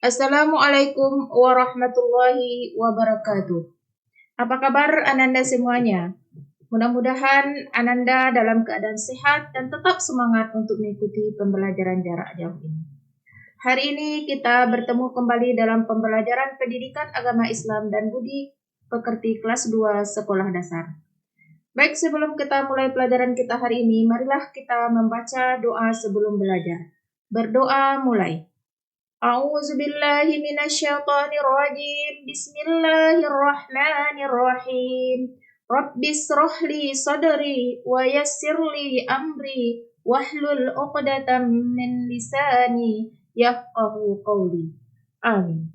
Assalamualaikum warahmatullahi wabarakatuh. Apa kabar Ananda semuanya? Mudah-mudahan Ananda dalam keadaan sehat dan tetap semangat untuk mengikuti pembelajaran jarak jauh ini. Hari ini kita bertemu kembali dalam pembelajaran pendidikan agama Islam dan budi pekerti kelas 2 sekolah dasar. Baik, sebelum kita mulai pelajaran kita hari ini, marilah kita membaca doa sebelum belajar. Berdoa mulai. A'udzu billahi minasyaitonir rajim. Bismillahirrahmanirrahim. Rabbis shrah li sadri wa yassir li amri wahlul 'uqdatam min lisani yafqahu qawli. Amin.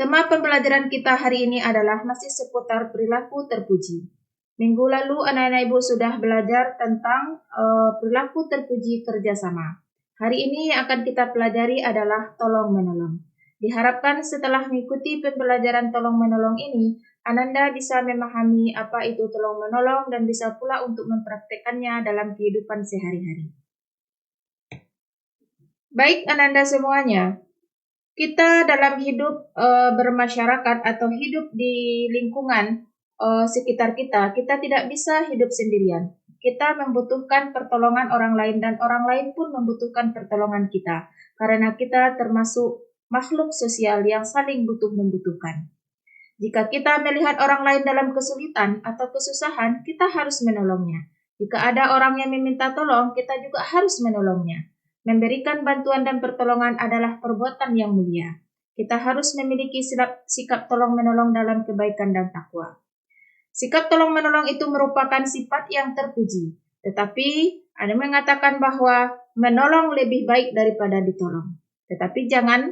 Tema pembelajaran kita hari ini adalah masih seputar perilaku terpuji. Minggu lalu anak-anak ibu sudah belajar tentang perilaku terpuji kerjasama. Hari ini yang akan kita pelajari adalah tolong-menolong. Diharapkan setelah mengikuti pembelajaran tolong-menolong ini, Ananda bisa memahami apa itu tolong-menolong dan bisa pula untuk mempraktekannya dalam kehidupan sehari-hari. Baik Ananda semuanya, kita dalam hidup bermasyarakat atau hidup di lingkungan sekitar kita tidak bisa hidup sendirian. Kita membutuhkan pertolongan orang lain dan orang lain pun membutuhkan pertolongan kita. Karena kita termasuk makhluk sosial yang saling butuh-membutuhkan. Jika kita melihat orang lain dalam kesulitan atau kesusahan, kita harus menolongnya. Jika ada orang yang meminta tolong, kita juga harus menolongnya. Memberikan bantuan dan pertolongan adalah perbuatan yang mulia. Kita harus memiliki sikap tolong-menolong dalam kebaikan dan takwa. Sikap tolong-menolong itu merupakan sifat yang terpuji. Tetapi ada mengatakan bahwa menolong lebih baik daripada ditolong. Tetapi jangan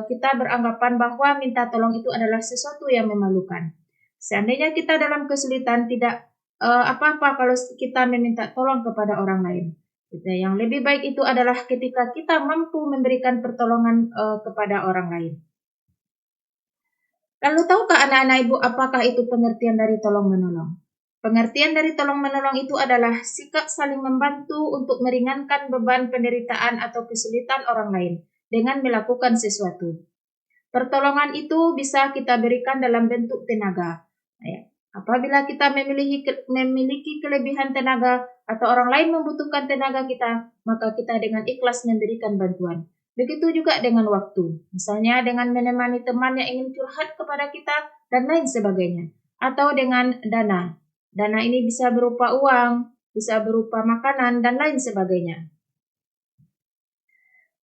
kita beranggapan bahwa minta tolong itu adalah sesuatu yang memalukan. Seandainya kita dalam kesulitan, tidak apa-apa kalau kita meminta tolong kepada orang lain. Yang lebih baik itu adalah ketika kita mampu memberikan pertolongan kepada orang lain. Lalu tahukah anak-anak ibu apakah itu pengertian dari tolong-menolong? Pengertian dari tolong-menolong itu adalah sikap saling membantu untuk meringankan beban penderitaan atau kesulitan orang lain dengan melakukan sesuatu. Pertolongan itu bisa kita berikan dalam bentuk tenaga. Apabila kita memiliki kelebihan tenaga atau orang lain membutuhkan tenaga kita, maka kita dengan ikhlas memberikan bantuan. Begitu juga dengan waktu, misalnya dengan menemani teman yang ingin curhat kepada kita dan lain sebagainya. Atau dengan dana. Dana ini bisa berupa uang, bisa berupa makanan, dan lain sebagainya.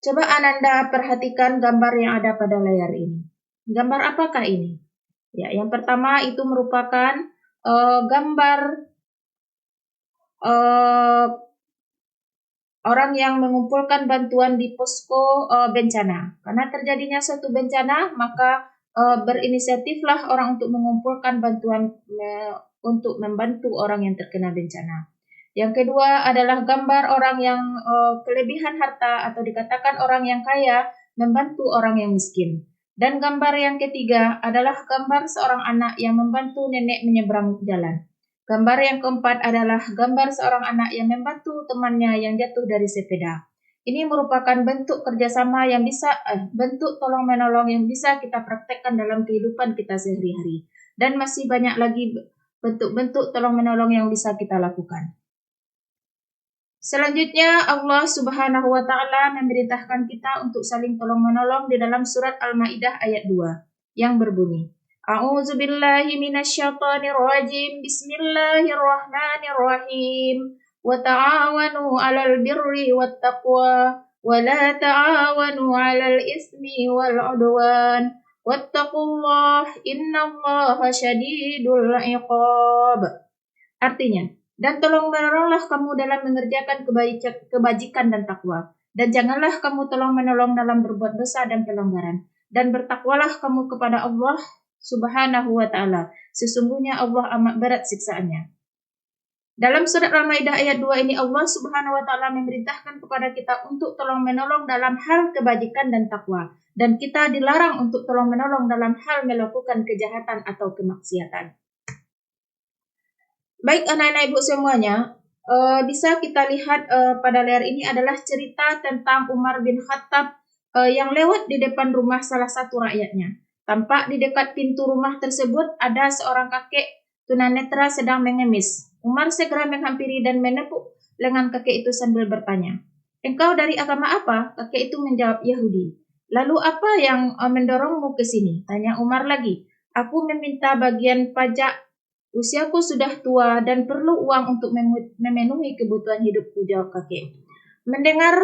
Coba Ananda perhatikan gambar yang ada pada layar ini. Gambar apakah ini? Ya, yang pertama itu merupakan gambar orang yang mengumpulkan bantuan di posko bencana. Karena terjadinya suatu bencana, maka berinisiatiflah orang untuk mengumpulkan bantuan untuk membantu orang yang terkena bencana. Yang kedua adalah gambar orang yang kelebihan harta atau dikatakan orang yang kaya membantu orang yang miskin. Dan gambar yang ketiga adalah gambar seorang anak yang membantu nenek menyeberang jalan. Gambar yang keempat adalah gambar seorang anak yang membantu temannya yang jatuh dari sepeda. Ini merupakan bentuk kerjasama yang bisa, bentuk tolong-menolong yang bisa kita praktekkan dalam kehidupan kita sehari-hari. Dan masih banyak lagi bentuk-bentuk tolong-menolong yang bisa kita lakukan. Selanjutnya Allah Subhanahu wa taala memerintahkan kita untuk saling tolong-menolong di dalam surat Al-Maidah ayat 2 yang berbunyi, A'udzu billahi minasyaitonir rajim. Bismillahirrahmanirrahim. Wa ta'awanu 'alal birri wat taqwa wa la ta'awanu 'alal ismi wal 'udwan. Wattaqullaha innallaha syadidul 'iqab. Artinya, dan tolong-menolonglah kamu dalam mengerjakan kebajikan dan takwa. Dan janganlah kamu tolong-menolong dalam berbuat dosa dan pelanggaran. Dan bertakwalah kamu kepada Allah Subhanahu wa ta'ala. Sesungguhnya Allah amat berat siksaannya. Dalam surat Al-Maidah ayat 2 ini Allah Subhanahu wa ta'ala memerintahkan kepada kita untuk tolong-menolong dalam hal kebajikan dan takwa. Dan kita dilarang untuk tolong-menolong dalam hal melakukan kejahatan atau kemaksiatan. Baik anak-anak ibu semuanya, bisa kita lihat pada layar ini adalah cerita tentang Umar bin Khattab yang lewat di depan rumah salah satu rakyatnya. Tampak di dekat pintu rumah tersebut ada seorang kakek tunanetra sedang mengemis. Umar segera menghampiri dan menepuk lengan kakek itu sambil bertanya, "Engkau dari agama apa?" Kakek itu menjawab, "Yahudi." "Lalu apa yang mendorongmu ke sini?" tanya Umar lagi. "Aku meminta bagian pajak. Usiaku sudah tua dan perlu uang untuk memenuhi kebutuhan hidupku," jawab kakek. Mendengar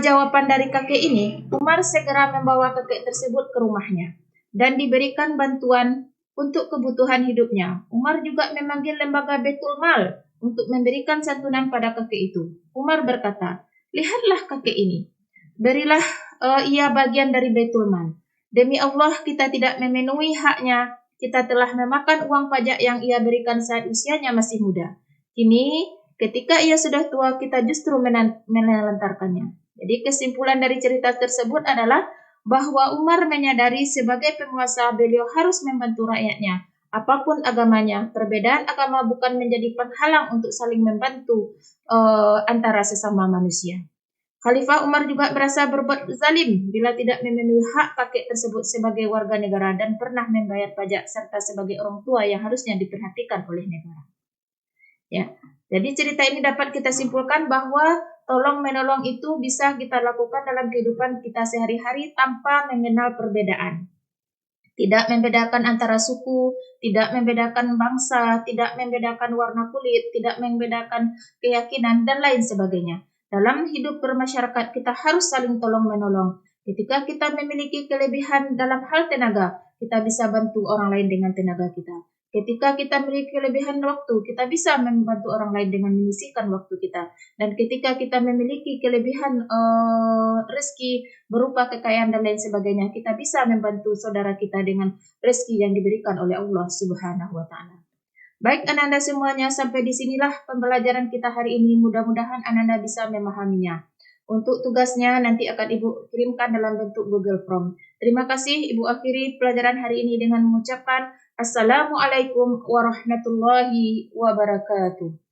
jawaban dari kakek ini, Umar segera membawa kakek tersebut ke rumahnya dan diberikan bantuan untuk kebutuhan hidupnya. Umar juga memanggil lembaga Baitul Mal untuk memberikan santunan pada kakek itu. Umar berkata, "Lihatlah kakek ini. Berilah ia bagian dari Baitul Mal. Demi Allah kita tidak memenuhi haknya. Kita telah memakan uang pajak yang ia berikan saat usianya masih muda. Kini ketika ia sudah tua, kita justru menelantarkannya." Jadi kesimpulan dari cerita tersebut adalah bahwa Umar menyadari sebagai penguasa beliau harus membantu rakyatnya. Apapun agamanya, perbedaan agama bukan menjadi penghalang untuk saling membantu antara sesama manusia. Khalifah Umar juga merasa berbuat zalim bila tidak memenuhi hak kakek tersebut sebagai warga negara dan pernah membayar pajak serta sebagai orang tua yang harusnya diperhatikan oleh negara. Ya, jadi cerita ini dapat kita simpulkan bahwa tolong menolong itu bisa kita lakukan dalam kehidupan kita sehari-hari tanpa mengenal perbedaan. Tidak membedakan antara suku, tidak membedakan bangsa, tidak membedakan warna kulit, tidak membedakan keyakinan, dan lain sebagainya. Dalam hidup bermasyarakat, kita harus saling tolong-menolong. Ketika kita memiliki kelebihan dalam hal tenaga, kita bisa bantu orang lain dengan tenaga kita. Ketika kita memiliki kelebihan waktu, kita bisa membantu orang lain dengan menyisihkan waktu kita. Dan ketika kita memiliki kelebihan rezeki berupa kekayaan dan lain sebagainya, kita bisa membantu saudara kita dengan rezeki yang diberikan oleh Allah Subhanahu wa taala. Baik Ananda semuanya, sampai di sinilah pembelajaran kita hari ini. Mudah-mudahan Ananda bisa memahaminya. Untuk tugasnya nanti akan Ibu kirimkan dalam bentuk Google Form. Terima kasih. Ibu akhiri pelajaran hari ini dengan mengucapkan Assalamualaikum warahmatullahi wabarakatuh.